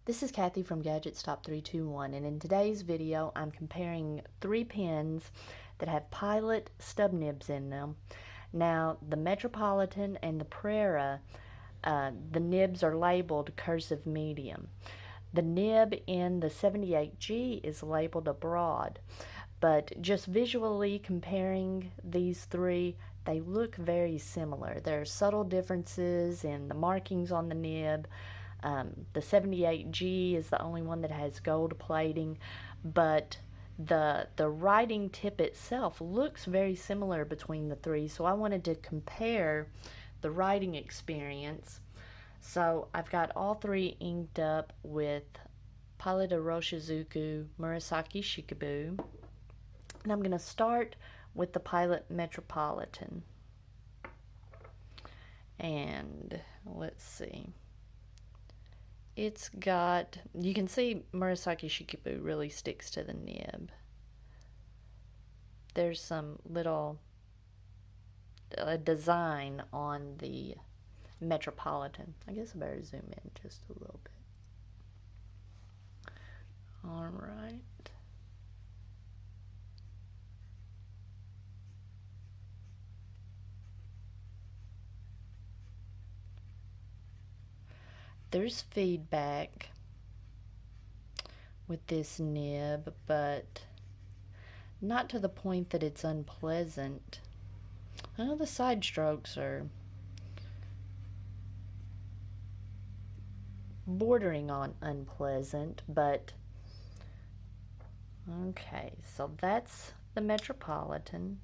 This is Kathy from Gadgets Top 321, and in today's video I'm comparing three pens that have Pilot stub nibs in them. Now the Metropolitan and the Prera, the nibs are labeled cursive medium. The nib in the 78G is labeled abroad, but just visually comparing these three, they look very similar. There are subtle differences in the markings on the nib. The 78G is the only one that has gold plating, but the writing tip itself looks very similar between the three, so I wanted to compare the writing experience. So I've got all three inked up with Pilot Iroshizuku Murasaki Shikabu, and I'm going to start with the Pilot Metropolitan. And let's see. It's got, you can see Murasaki Shikabu really sticks to the nib. There's some little design on the Metropolitan. I guess I better zoom in just a little bit. All right. There's feedback with this nib, but not to the point that it's unpleasant. Oh, the side strokes are bordering on unpleasant, but okay, so that's the Metropolitan.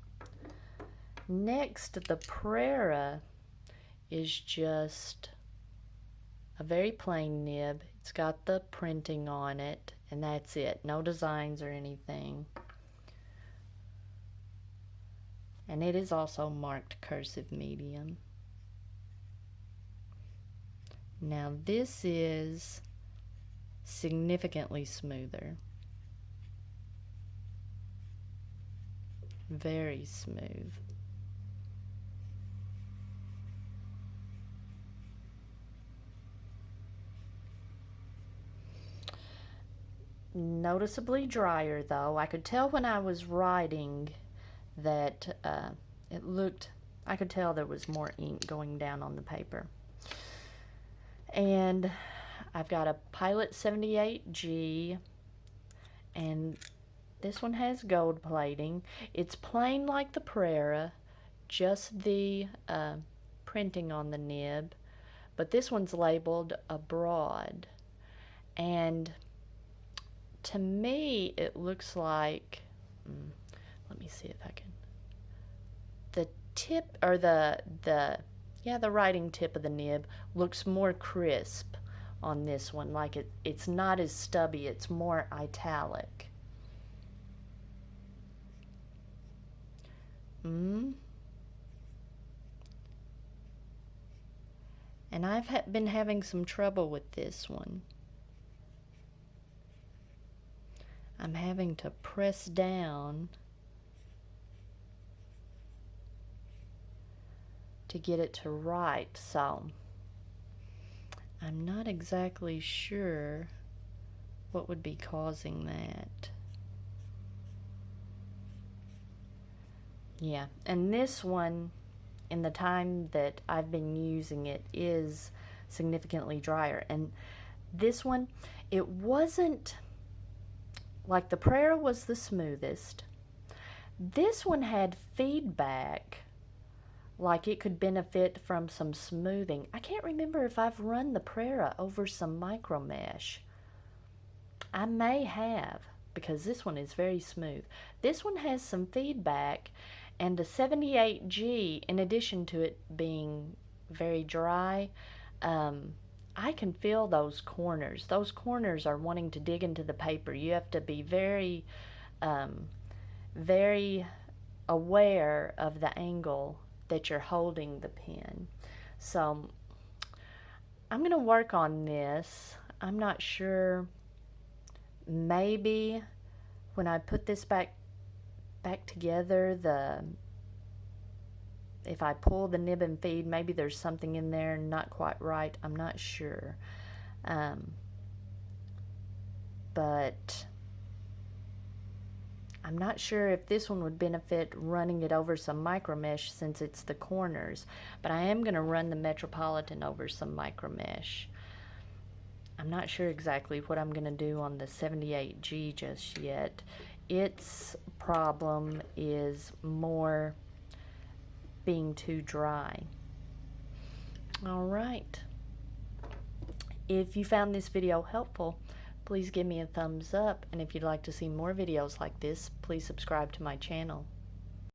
Next, the Prera is just a very plain nib. It's got the printing on it, and that's it. No designs or anything. And it is also marked cursive medium. Now this is significantly smoother. Very smooth. Noticeably drier though. I could tell when I was writing that I could tell there was more ink going down on the paper. And I've got a Pilot 78G, and this one has gold plating. It's plain like the Prera, just the printing on the nib, but this one's labeled abroad. And to me, it looks like, let me see if I can, the tip, or the writing tip of the nib looks more crisp on this one. Like it's not as stubby, it's more italic. And I've been having some trouble with this one. I'm having to press down to get it to write, so I'm not exactly sure what would be causing that. Yeah, and this one, in the time that I've been using it, is significantly drier. And this one, it wasn't like the Prera was the smoothest. This one had feedback, like it could benefit from some smoothing. I can't remember if I've run the Prera over some micro mesh. I may have, because this one is very smooth. This one has some feedback, and the 78G, in addition to it being very dry, I can feel those corners. Those corners are wanting to dig into the paper. You have to be very, very aware of the angle that you're holding the pen. So I'm going to work on this. I'm not sure. Maybe when I put this back together, if I pull the nib and feed, maybe there's something in there not quite right. I'm not sure. but I'm not sure if this one would benefit running it over some micro mesh since it's the corners, but I am going to run the Metropolitan over some micro mesh. I'm not sure exactly what I'm going to do on the 78G just yet. Its problem is more being too dry. Alright. If you found this video helpful, please give me a thumbs up, and if you'd like to see more videos like this, please subscribe to my channel.